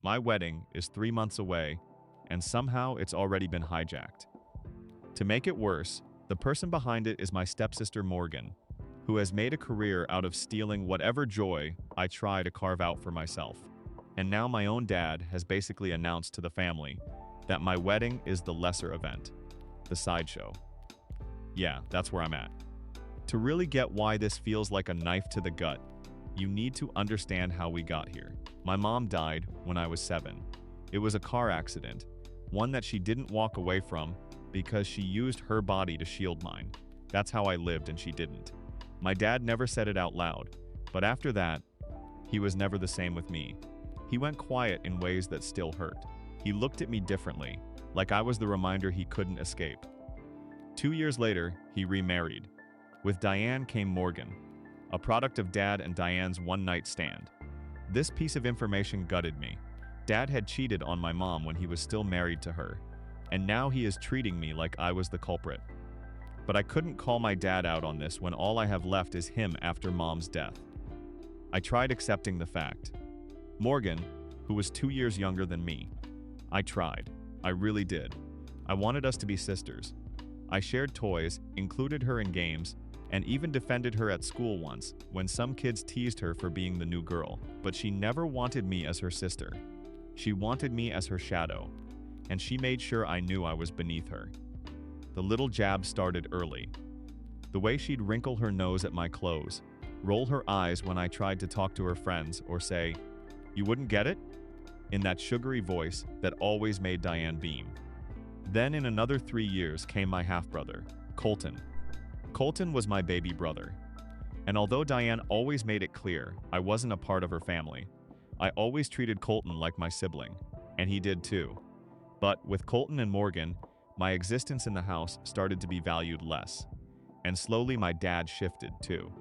My wedding is 3 months away, and somehow it's already been hijacked. To make it worse, the person behind it is my stepsister Morgan, who has made a career out of stealing whatever joy I try to carve out for myself. And now my own dad has basically announced to the family that my wedding is the lesser event, the sideshow. Yeah, that's where I'm at. To really get why this feels like a knife to the gut, you need to understand how we got here. My mom died when I was 7. It was a car accident, one that she didn't walk away from because she used her body to shield mine. That's how I lived and she didn't. My dad never said it out loud, but after that, he was never the same with me. He went quiet in ways that still hurt. He looked at me differently, like I was the reminder he couldn't escape. 2 years later, he remarried. With Diane came Morgan, a product of Dad and Diane's one-night stand. This piece of information gutted me. Dad had cheated on my mom when he was still married to her, and now he is treating me like I was the culprit. But I couldn't call my dad out on this when all I have left is him after Mom's death. I tried accepting the fact. Morgan, who was 2 years younger than me, I tried. I really did. I wanted us to be sisters. I shared toys, included her in games, and even defended her at school once when some kids teased her for being the new girl. But she never wanted me as her sister. She wanted me as her shadow, and she made sure I knew I was beneath her. The little jab started early. The way she'd wrinkle her nose at my clothes, roll her eyes when I tried to talk to her friends, or say, "You wouldn't get it?" in that sugary voice that always made Diane beam. Then in another 3 years came my half-brother, Colton. Colton was my baby brother. And although Diane always made it clear I wasn't a part of her family, I always treated Colton like my sibling, and he did too. But with Colton and Morgan, my existence in the house started to be valued less. And slowly my dad shifted too.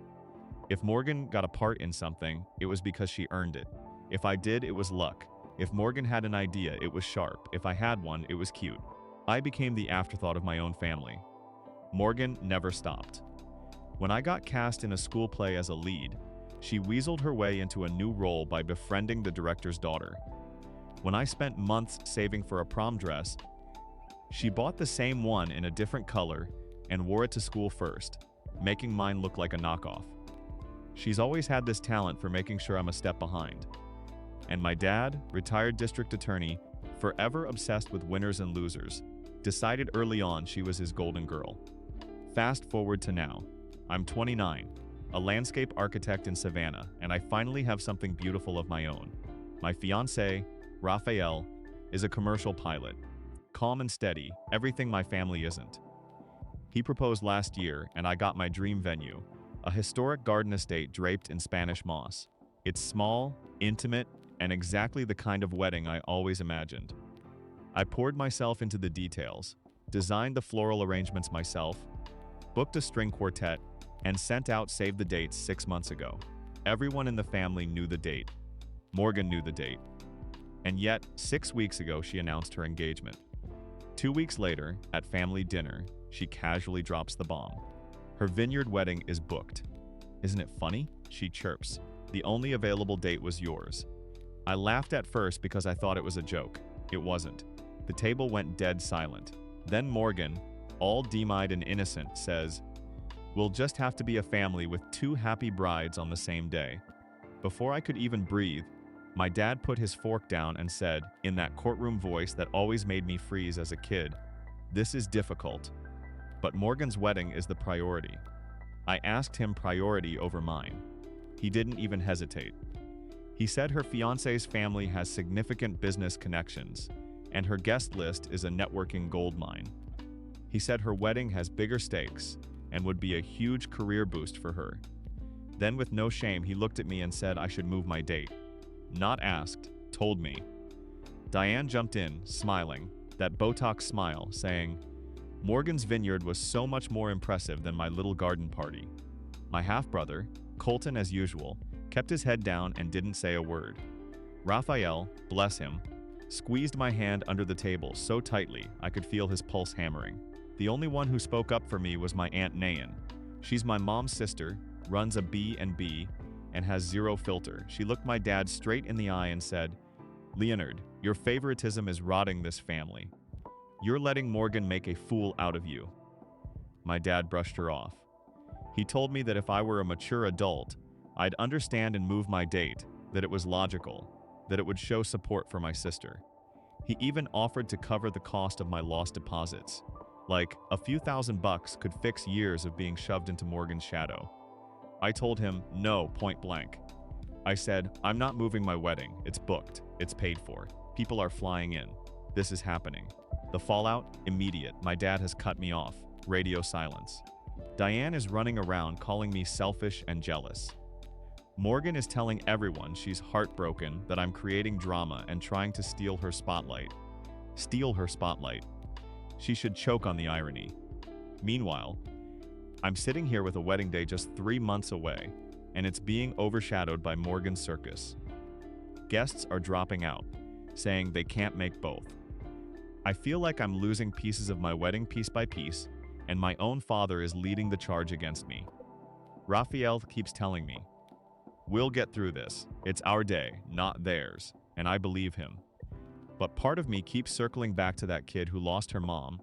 If Morgan got a part in something, it was because she earned it. If I did, it was luck. If Morgan had an idea, it was sharp. If I had one, it was cute. I became the afterthought of my own family. Morgan never stopped. When I got cast in a school play as a lead, she weaseled her way into a new role by befriending the director's daughter. When I spent months saving for a prom dress, she bought the same one in a different color and wore it to school first, making mine look like a knockoff. She's always had this talent for making sure I'm a step behind. And my dad, retired district attorney, forever obsessed with winners and losers, decided early on she was his golden girl. Fast forward to now. I'm 29, a landscape architect in Savannah, and I finally have something beautiful of my own. My fiancé, Raphael, is a commercial pilot. Calm and steady, everything my family isn't. He proposed last year, and I got my dream venue, a historic garden estate draped in Spanish moss. It's small, intimate, and exactly the kind of wedding I always imagined. I poured myself into the details, designed the floral arrangements myself, booked a string quartet, and sent out save the dates 6 months ago. Everyone in the family knew the date. Morgan knew the date. And yet, 6 weeks ago, she announced her engagement. 2 weeks later, at family dinner, she casually drops the bomb. Her vineyard wedding is booked. Isn't it funny? She chirps. The only available date was yours. I laughed at first because I thought it was a joke. It wasn't. The table went dead silent. Then Morgan, all dim-eyed and innocent, says, "We'll just have to be a family with 2 happy brides on the same day." Before I could even breathe, my dad put his fork down and said, in that courtroom voice that always made me freeze as a kid, "This is difficult, but Morgan's wedding is the priority." I asked him priority over mine. He didn't even hesitate. He said her fiancé's family has significant business connections, and her guest list is a networking goldmine. He said her wedding has bigger stakes and would be a huge career boost for her. Then with no shame, he looked at me and said I should move my date. Not asked, told me. Diane jumped in, smiling, that Botox smile, saying, "Morgan's vineyard was so much more impressive than my little garden party." My half-brother, Colton as usual, kept his head down and didn't say a word. Raphael, bless him, squeezed my hand under the table so tightly I could feel his pulse hammering. The only one who spoke up for me was my Aunt Nayan. She's my mom's sister, runs a B&B, and has zero filter. She looked my dad straight in the eye and said, "Leonard, your favoritism is rotting this family. You're letting Morgan make a fool out of you." My dad brushed her off. He told me that if I were a mature adult, I'd understand and move my date, that it was logical, that it would show support for my sister. He even offered to cover the cost of my lost deposits. Like, a few $1,000 could fix years of being shoved into Morgan's shadow. I told him no, point blank. I said, "I'm not moving my wedding. It's booked. It's paid for. People are flying in. This is happening." The fallout? Immediate. My dad has cut me off. Radio silence. Diane is running around calling me selfish and jealous. Morgan is telling everyone she's heartbroken, that I'm creating drama and trying to steal her spotlight. Steal her spotlight. She should choke on the irony. Meanwhile, I'm sitting here with a wedding day just 3 months away, and it's being overshadowed by Morgan's circus. Guests are dropping out, saying they can't make both. I feel like I'm losing pieces of my wedding piece by piece, and my own father is leading the charge against me. Raphael keeps telling me, "We'll get through this. It's our day, not theirs," and I believe him. But part of me keeps circling back to that kid who lost her mom,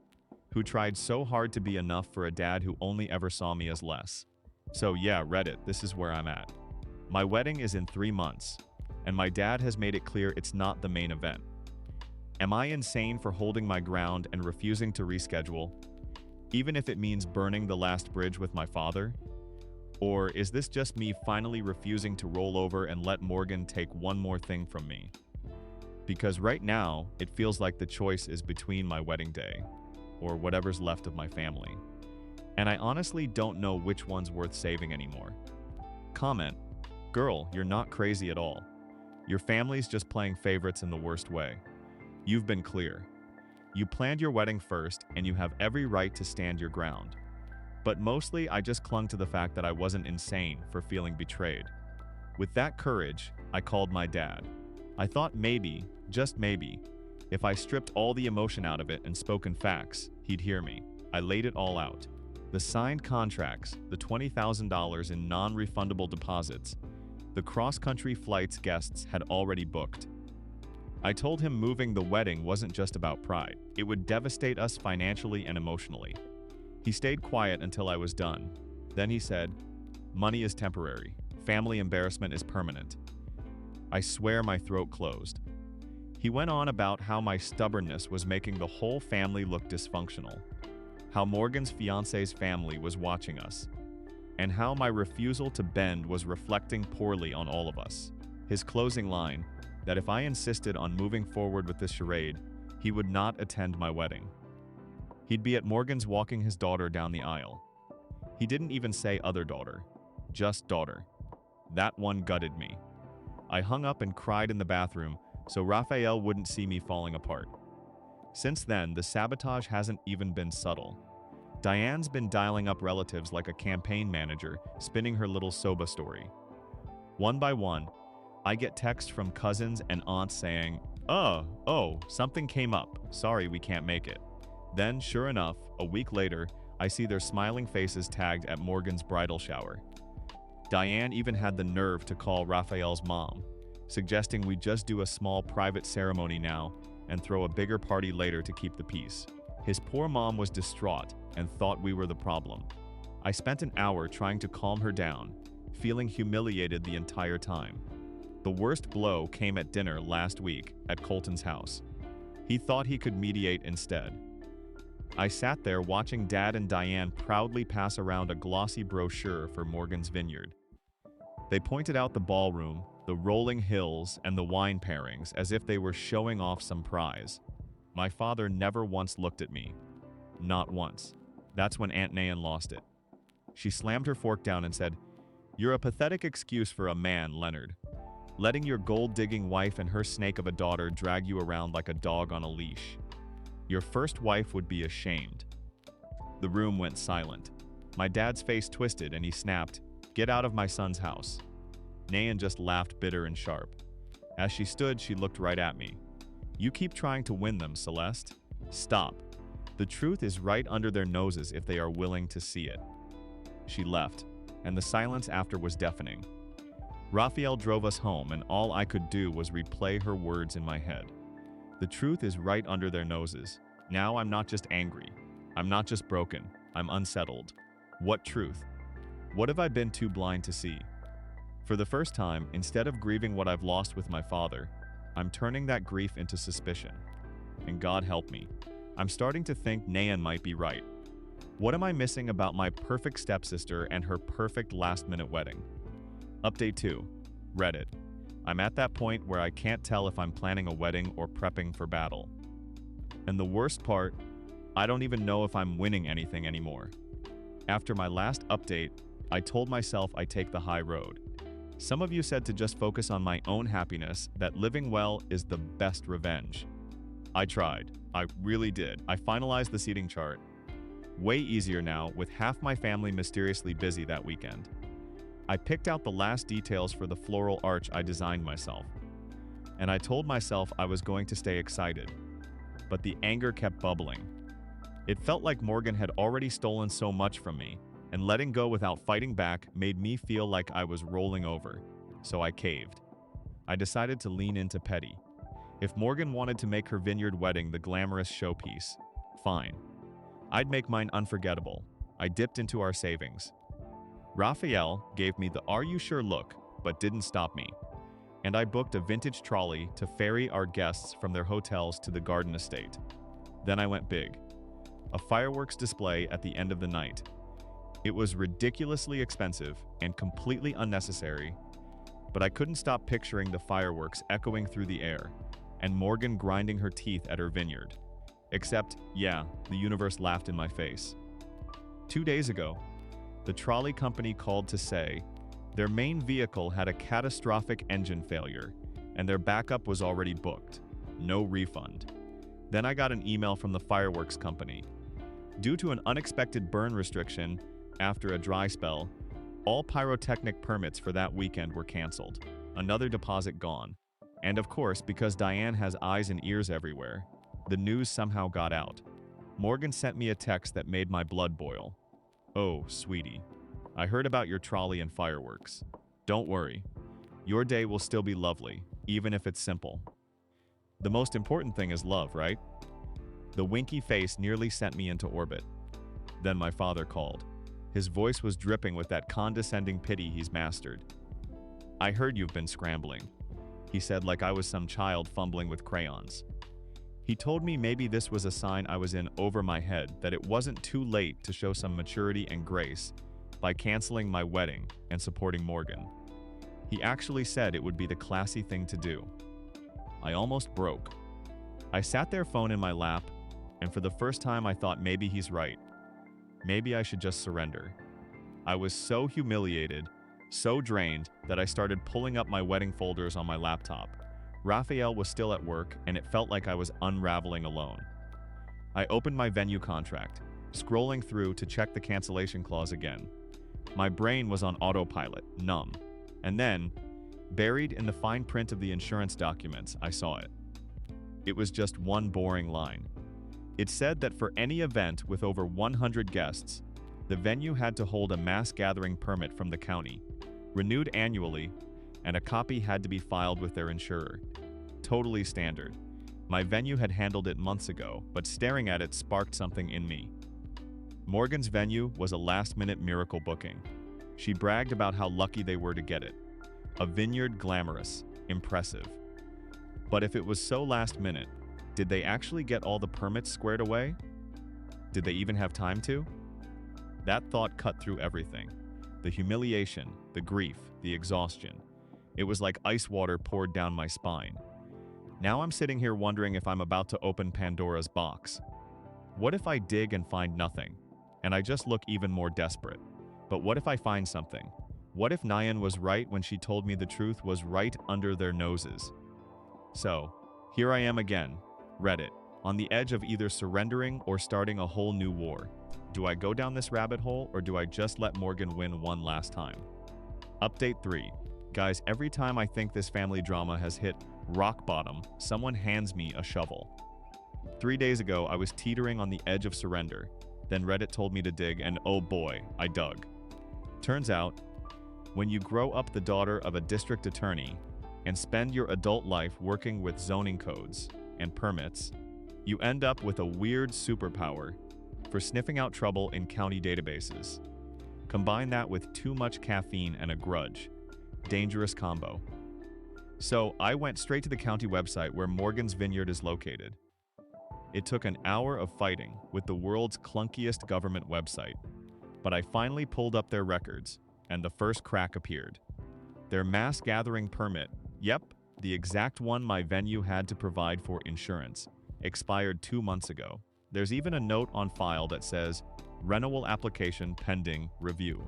who tried so hard to be enough for a dad who only ever saw me as less. So yeah, Reddit, this is where I'm at. My wedding is in 3 months, and my dad has made it clear it's not the main event. Am I insane for holding my ground and refusing to reschedule, even if it means burning the last bridge with my father? Or is this just me finally refusing to roll over and let Morgan take one more thing from me? Because right now, it feels like the choice is between my wedding day, or whatever's left of my family. And I honestly don't know which one's worth saving anymore. Comment, "Girl, you're not crazy at all. Your family's just playing favorites in the worst way. You've been clear. You planned your wedding first, and you have every right to stand your ground. But mostly, I just clung to the fact that I wasn't insane for feeling betrayed. With that courage, I called my dad. I thought maybe, just maybe, if I stripped all the emotion out of it and spoken facts, he'd hear me. I laid it all out. The signed contracts, the $20,000 in non-refundable deposits, the cross-country flights guests had already booked. I told him moving the wedding wasn't just about pride. It would devastate us financially and emotionally. He stayed quiet until I was done. Then he said, "Money is temporary. Family embarrassment is permanent." I swear my throat closed. He went on about how my stubbornness was making the whole family look dysfunctional, how Morgan's fiance's family was watching us, and how my refusal to bend was reflecting poorly on all of us. His closing line, that if I insisted on moving forward with this charade, he would not attend my wedding. He'd be at Morgan's walking his daughter down the aisle. He didn't even say other daughter, just daughter. That one gutted me. I hung up and cried in the bathroom so Raphael wouldn't see me falling apart. Since then, the sabotage hasn't even been subtle. Diane's been dialing up relatives like a campaign manager, spinning her little soba story. One by one, I get texts from cousins and aunts saying, oh, something came up. Sorry, we can't make it." Then, sure enough, a week later, I see their smiling faces tagged at Morgan's bridal shower. Diane even had the nerve to call Raphael's mom, suggesting we just do a small private ceremony now and throw a bigger party later to keep the peace. His poor mom was distraught and thought we were the problem. I spent an hour trying to calm her down, feeling humiliated the entire time. The worst blow came at dinner last week at Colton's house. He thought he could mediate instead. I sat there watching Dad and Diane proudly pass around a glossy brochure for Morgan's Vineyard. They pointed out the ballroom, the rolling hills, and the wine pairings as if they were showing off some prize. My father never once looked at me. Not once. That's when Aunt Nayan lost it. She slammed her fork down and said, "You're a pathetic excuse for a man, Leonard. Letting your gold-digging wife and her snake of a daughter drag you around like a dog on a leash. Your first wife would be ashamed." The room went silent. My dad's face twisted and he snapped, "Get out of my son's house." Nayan just laughed bitter and sharp. As she stood, she looked right at me. "You keep trying to win them, Celeste. Stop. The truth is right under their noses if they are willing to see it." She left, and the silence after was deafening. Raphael drove us home, and all I could do was replay her words in my head. The truth is right under their noses. Now I'm not just angry. I'm not just broken. I'm unsettled. What truth? What have I been too blind to see? For the first time, instead of grieving what I've lost with my father, I'm turning that grief into suspicion. And God help me, I'm starting to think Nayan might be right. What am I missing about my perfect stepsister and her perfect last-minute wedding? Update 2. Reddit. I'm at that point where I can't tell if I'm planning a wedding or prepping for battle. And the worst part, I don't even know if I'm winning anything anymore. After my last update, I told myself I take the high road. Some of you said to just focus on my own happiness, that living well is the best revenge. I tried. I really did. I finalized the seating chart. Way easier now, with half my family mysteriously busy that weekend. I picked out the last details for the floral arch I designed myself. And I told myself I was going to stay excited. But the anger kept bubbling. It felt like Morgan had already stolen so much from me, and letting go without fighting back made me feel like I was rolling over. So I caved. I decided to lean into petty. If Morgan wanted to make her vineyard wedding the glamorous showpiece, fine. I'd make mine unforgettable. I dipped into our savings. Raphael gave me the "are you sure" look, but didn't stop me. And I booked a vintage trolley to ferry our guests from their hotels to the garden estate. Then I went big. A fireworks display at the end of the night. It was ridiculously expensive and completely unnecessary, but I couldn't stop picturing the fireworks echoing through the air, and Morgan grinding her teeth at her vineyard. Except, yeah, the universe laughed in my face. 2 days ago, the trolley company called to say their main vehicle had a catastrophic engine failure, and their backup was already booked. No refund. Then I got an email from the fireworks company. Due to an unexpected burn restriction after a dry spell, all pyrotechnic permits for that weekend were canceled. Another deposit gone. And of course, because Diane has eyes and ears everywhere, the news somehow got out. Morgan sent me a text that made my blood boil. "Oh, sweetie, I heard about your trolley and fireworks. Don't worry. Your day will still be lovely, even if it's simple. The most important thing is love, right?" The winky face nearly sent me into orbit. Then my father called. His voice was dripping with that condescending pity he's mastered. "I heard you've been scrambling," he said like I was some child fumbling with crayons. He told me maybe this was a sign I was in over my head, that it wasn't too late to show some maturity and grace by canceling my wedding and supporting Morgan. He actually said it would be the classy thing to do. I almost broke. I sat there, phone in my lap, and for the first time I thought maybe he's right. Maybe I should just surrender. I was so humiliated, so drained, that I started pulling up my wedding folders on my laptop. Raphael was still at work, and it felt like I was unraveling alone. I opened my venue contract, scrolling through to check the cancellation clause again. My brain was on autopilot, numb. And then, buried in the fine print of the insurance documents, I saw it. It was just one boring line. It said that for any event with over 100 guests, the venue had to hold a mass gathering permit from the county, renewed annually, and a copy had to be filed with their insurer. Totally standard. My venue had handled it months ago, but staring at it sparked something in me. Morgan's venue was a last-minute miracle booking. She bragged about how lucky they were to get it. A vineyard, glamorous, impressive. But if it was so last minute, did they actually get all the permits squared away? Did they even have time to? That thought cut through everything. The humiliation, the grief, the exhaustion. It was like ice water poured down my spine. Now I'm sitting here wondering if I'm about to open Pandora's box. What if I dig and find nothing, and I just look even more desperate? But what if I find something? What if Nayan was right when she told me the truth was right under their noses? So, here I am again, Reddit, on the edge of either surrendering or starting a whole new war. Do I go down this rabbit hole, or do I just let Morgan win one last time? Update 3. Guys, every time I think this family drama has hit rock bottom, someone hands me a shovel. 3 days ago, I was teetering on the edge of surrender. Then Reddit told me to dig, and oh boy, I dug. Turns out, When you grow up the daughter of a district attorney and spend your adult life working with zoning codes and permits, you end up with a weird superpower for sniffing out trouble in county databases. Combine that with too much caffeine and a grudge. Dangerous combo. So I went straight to the county website where Morgan's Vineyard is located. It took an hour of fighting with the world's clunkiest government website, but I finally pulled up their records, and the first crack appeared. Their mass gathering permit, yep, the exact one my venue had to provide for insurance, expired 2 months ago. There's even a note on file that says, renewal application pending review.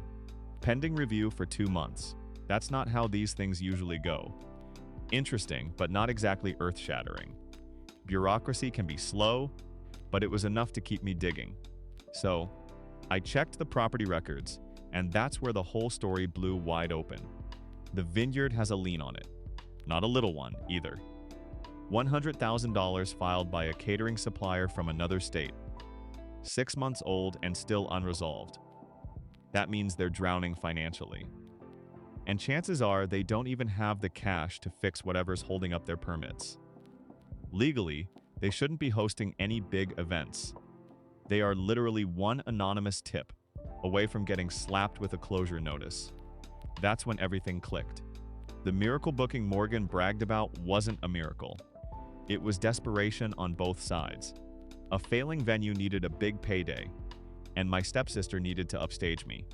Pending review for 2 months. That's not how these things usually go. Interesting, but not exactly earth-shattering. Bureaucracy can be slow, but it was enough to keep me digging. So, I checked the property records, and that's where the whole story blew wide open. The vineyard has a lien on it. Not a little one, either. $100,000 filed by a catering supplier from another state. 6 months old and still unresolved. That means they're drowning financially. And chances are they don't even have the cash to fix whatever's holding up their permits. Legally, they shouldn't be hosting any big events. They are literally one anonymous tip away from getting slapped with a closure notice. That's when everything clicked. The miracle booking Morgan bragged about wasn't a miracle. It was desperation on both sides. A failing venue needed a big payday, and my stepsister needed to upstage me.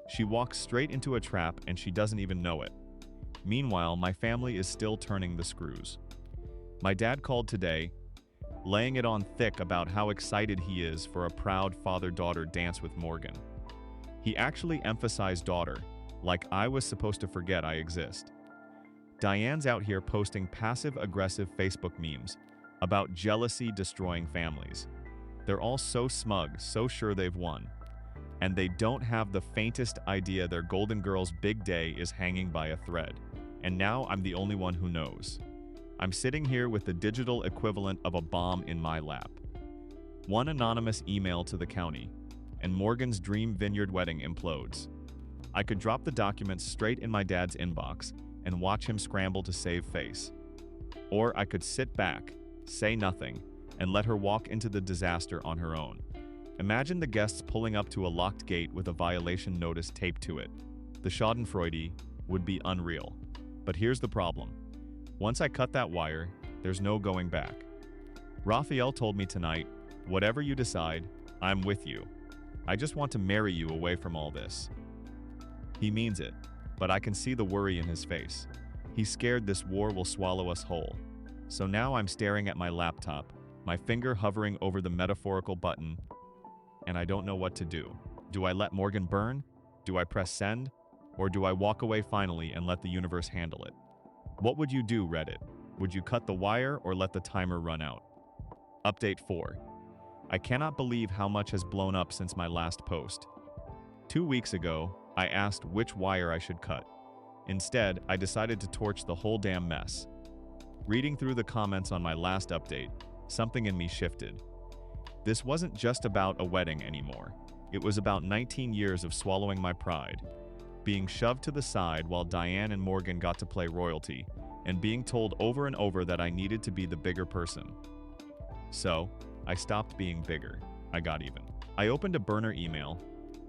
She walks straight into a trap and she doesn't even know it. Meanwhile, my family is still turning the screws. My dad called today, laying it on thick about how excited he is for a proud father-daughter dance with Morgan. He actually emphasized daughter, like I was supposed to forget I exist. Diane's out here posting passive-aggressive Facebook memes about jealousy destroying families. They're all so smug, so sure they've won. And they don't have the faintest idea their golden girl's big day is hanging by a thread. And now I'm the only one who knows. I'm sitting here with the digital equivalent of a bomb in my lap. One anonymous email to the county, and Morgan's dream vineyard wedding implodes. I could drop the documents straight in my dad's inbox and watch him scramble to save face. Or I could sit back, say nothing, and let her walk into the disaster on her own. Imagine the guests pulling up to a locked gate with a violation notice taped to it. The schadenfreude would be unreal. But here's the problem. Once I cut that wire, there's no going back. Raphael told me tonight, whatever you decide, I'm with you. I just want to marry you away from all this. He means it, but I can see the worry in his face. He's scared this war will swallow us whole. So now I'm staring at my laptop, my finger hovering over the metaphorical button, and I don't know what to do. Do I let Morgan burn? Do I press send? Or do I walk away finally and let the universe handle it? What would you do, Reddit? Would you cut the wire or let the timer run out? Update 4. I cannot believe how much has blown up since my last post. 2 weeks ago, I asked which wire I should cut. Instead, I decided to torch the whole damn mess. Reading through the comments on my last update, something in me shifted. This wasn't just about a wedding anymore. It was about 19 years of swallowing my pride, being shoved to the side while Diane and Morgan got to play royalty, and being told over and over that I needed to be the bigger person. So, I stopped being bigger. I got even. I opened a burner email,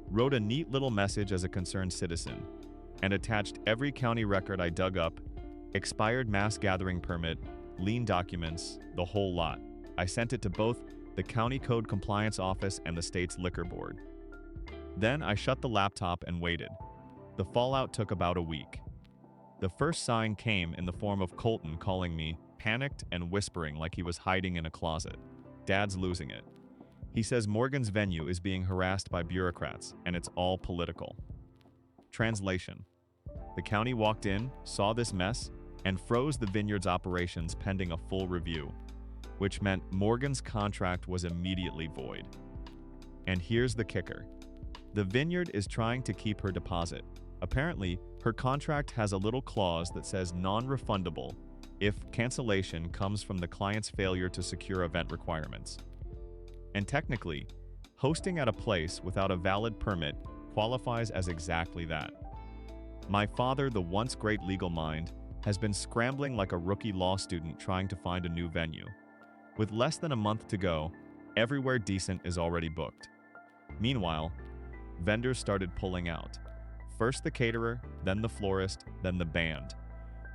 wrote a neat little message as a concerned citizen, and attached every county record I dug up, expired mass gathering permit, lien documents, the whole lot. I sent it to both the County Code Compliance Office and the state's liquor board. Then I shut the laptop and waited. The fallout took about a week. The first sign came in the form of Colton calling me, panicked and whispering like he was hiding in a closet. Dad's losing it. He says Morgan's venue is being harassed by bureaucrats, and it's all political. Translation. The county walked in, saw this mess, and froze the vineyard's operations pending a full review, which meant Morgan's contract was immediately void. And here's the kicker. The vineyard is trying to keep her deposit. Apparently, her contract has a little clause that says non-refundable if cancellation comes from the client's failure to secure event requirements. And technically, hosting at a place without a valid permit qualifies as exactly that. My father, the once great legal mind, has been scrambling like a rookie law student trying to find a new venue. With less than a month to go, everywhere decent is already booked. Meanwhile, vendors started pulling out. First the caterer, then the florist, then the band.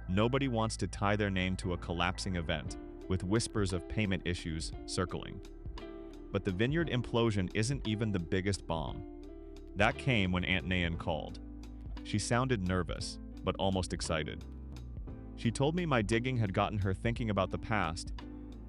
Nobody wants to tie their name to a collapsing event, with whispers of payment issues circling. But the vineyard implosion isn't even the biggest bomb. That came when Aunt Nayan called. She sounded nervous, but almost excited. She told me my digging had gotten her thinking about the past,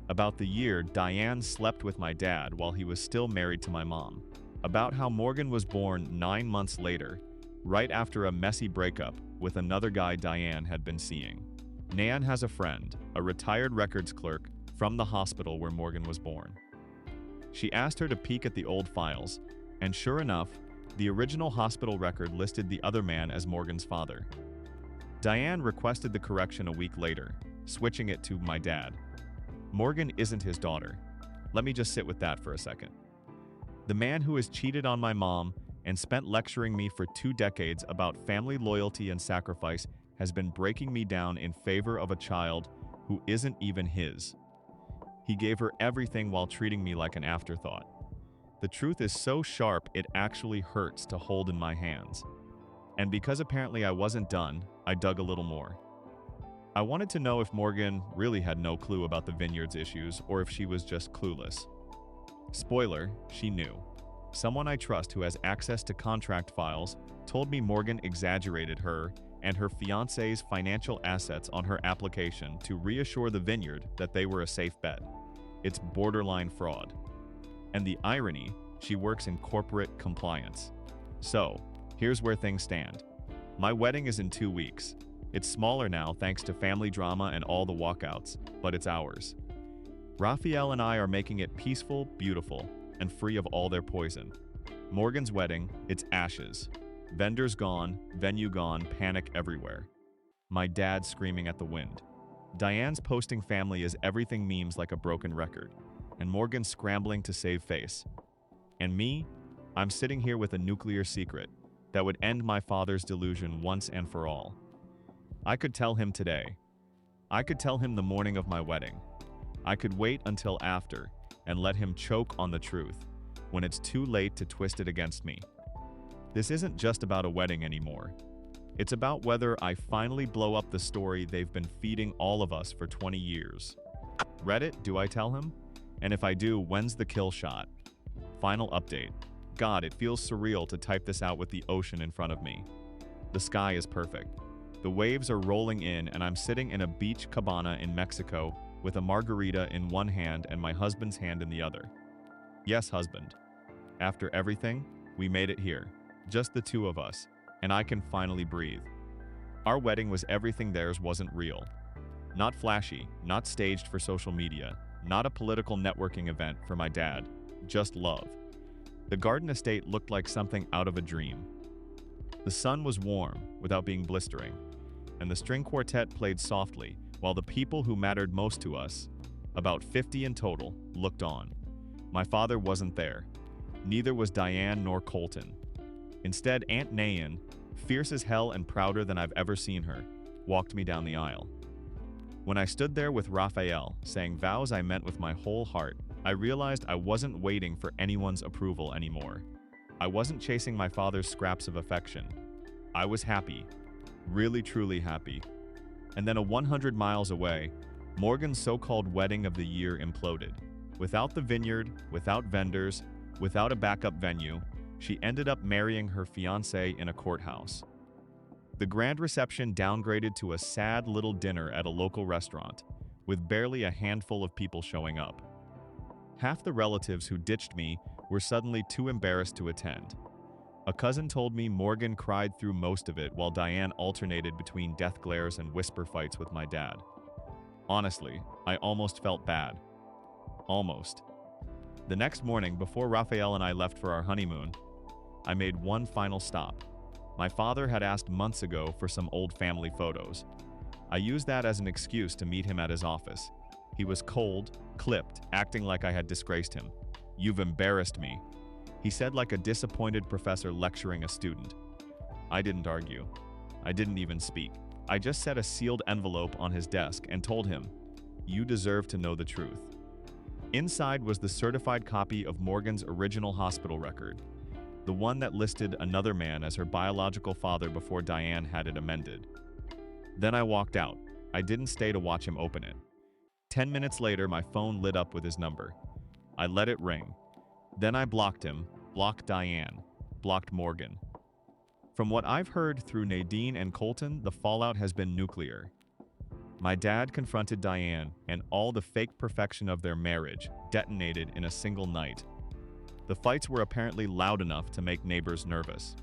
about the year Diane slept with my dad while he was still married to my mom, about how Morgan was born 9 months later, right after a messy breakup with another guy Diane had been seeing. Nayan has a friend, a retired records clerk from the hospital where Morgan was born. She asked her to peek at the old files, and sure enough, the original hospital record listed the other man as Morgan's father. Diane requested the correction a week later, switching it to my dad. Morgan isn't his daughter. Let me just sit with that for a second. The man who has cheated on my mom and spent lecturing me for 2 decades about family loyalty and sacrifice has been breaking me down in favor of a child who isn't even his. He gave her everything while treating me like an afterthought. The truth is so sharp it actually hurts to hold in my hands. And because apparently I wasn't done, I dug a little more. I wanted to know if Morgan really had no clue about the vineyard's issues or if she was just clueless. Spoiler, she knew. Someone I trust who has access to contract files told me Morgan exaggerated her and her fiancé's financial assets on her application to reassure the vineyard that they were a safe bet. It's borderline fraud. And the irony, she works in corporate compliance. So, here's where things stand. My wedding is in 2 weeks. It's smaller now thanks to family drama and all the walkouts, but it's ours. Raphael and I are making it peaceful, beautiful, and free of all their poison. Morgan's wedding, it's ashes. Vendors gone, venue gone, panic everywhere. My dad screaming at the wind. Diane's posting family is everything memes like a broken record, and Morgan scrambling to save face. And me, I'm sitting here with a nuclear secret that would end my father's delusion once and for all. I could tell him today. I could tell him the morning of my wedding. I could wait until after and let him choke on the truth when it's too late to twist it against me. This isn't just about a wedding anymore. It's about whether I finally blow up the story they've been feeding all of us for 20 years. Reddit, do I tell him? And if I do, when's the kill shot? Final update. God, it feels surreal to type this out with the ocean in front of me. The sky is perfect. The waves are rolling in and I'm sitting in a beach cabana in Mexico with a margarita in one hand and my husband's hand in the other. Yes, husband. After everything, we made it here. Just the two of us, and I can finally breathe. Our wedding was everything theirs wasn't real. Not flashy, not staged for social media, not a political networking event for my dad, just love. The garden estate looked like something out of a dream. The sun was warm without being blistering, and the string quartet played softly while the people who mattered most to us, about 50 in total, looked on. My father wasn't there. Neither was Diane nor Colton. Instead, Aunt Nayan, fierce as hell and prouder than I've ever seen her, walked me down the aisle. When I stood there with Raphael, saying vows I meant with my whole heart, I realized I wasn't waiting for anyone's approval anymore. I wasn't chasing my father's scraps of affection. I was happy, really truly happy. And then 100 miles away, Morgan's so-called wedding of the year imploded. Without the vineyard, without vendors, without a backup venue, she ended up marrying her fiancé in a courthouse. The grand reception downgraded to a sad little dinner at a local restaurant, with barely a handful of people showing up. Half the relatives who ditched me were suddenly too embarrassed to attend. A cousin told me Morgan cried through most of it while Diane alternated between death glares and whisper fights with my dad. Honestly, I almost felt bad. Almost. The next morning, before Raphael and I left for our honeymoon, I made one final stop. My father had asked months ago for some old family photos. I used that as an excuse to meet him at his office. He was cold, clipped, acting like I had disgraced him. "You've embarrassed me," he said like a disappointed professor lecturing a student. I didn't argue. I didn't even speak. I just set a sealed envelope on his desk and told him, "You deserve to know the truth." Inside was the certified copy of Morgan's original hospital record, the one that listed another man as her biological father before Diane had it amended. Then I walked out. I didn't stay to watch him open it. 10 minutes later, my phone lit up with his number. I let it ring. Then I blocked him, blocked Diane, blocked Morgan. From what I've heard through Nadine and Colton, the fallout has been nuclear. My dad confronted Diane, and all the fake perfection of their marriage detonated in a single night. The fights were apparently loud enough to make neighbors nervous.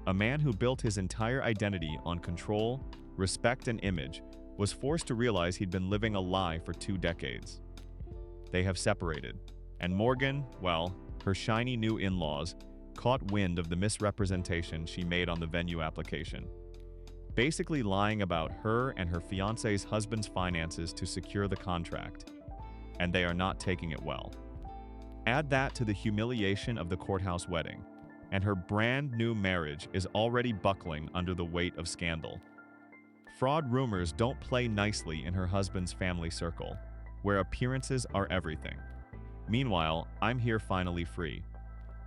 A man who built his entire identity on control, respect, and image was forced to realize he'd been living a lie for 2 decades. They have separated, and Morgan, well, her shiny new in-laws, caught wind of the misrepresentation she made on the venue application, basically lying about her and her fiancé's husband's finances to secure the contract, and they are not taking it well. Add that to the humiliation of the courthouse wedding, and her brand new marriage is already buckling under the weight of scandal. Fraud rumors don't play nicely in her husband's family circle, where appearances are everything. Meanwhile, I'm here finally free.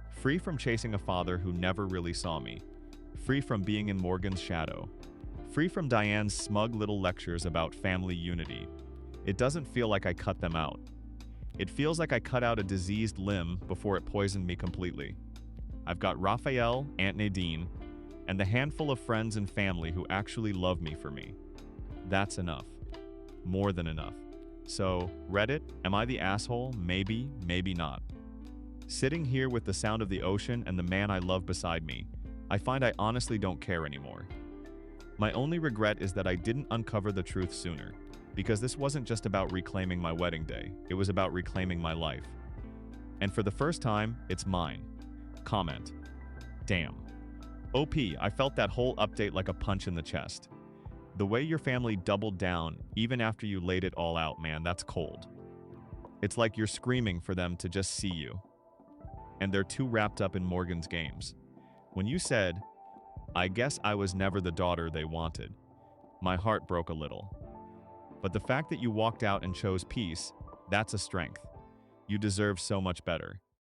Free from chasing a father who never really saw me. Free from being in Morgan's shadow. Free from Diane's smug little lectures about family unity. It doesn't feel like I cut them out. It feels like I cut out a diseased limb before it poisoned me completely. I've got Raphael, Aunt Nadine, and the handful of friends and family who actually love me for me. That's enough. More than enough. So, Reddit, am I the asshole? Maybe, maybe not. Sitting here with the sound of the ocean and the man I love beside me, I find I honestly don't care anymore. My only regret is that I didn't uncover the truth sooner, because this wasn't just about reclaiming my wedding day, it was about reclaiming my life. And for the first time, it's mine. Comment. Damn. OP, I felt that whole update like a punch in the chest. The way your family doubled down, even after you laid it all out, man, that's cold. It's like you're screaming for them to just see you. And they're too wrapped up in Morgan's games. When you said, "I guess I was never the daughter they wanted," my heart broke a little. But the fact that you walked out and chose peace, that's a strength. You deserve so much better.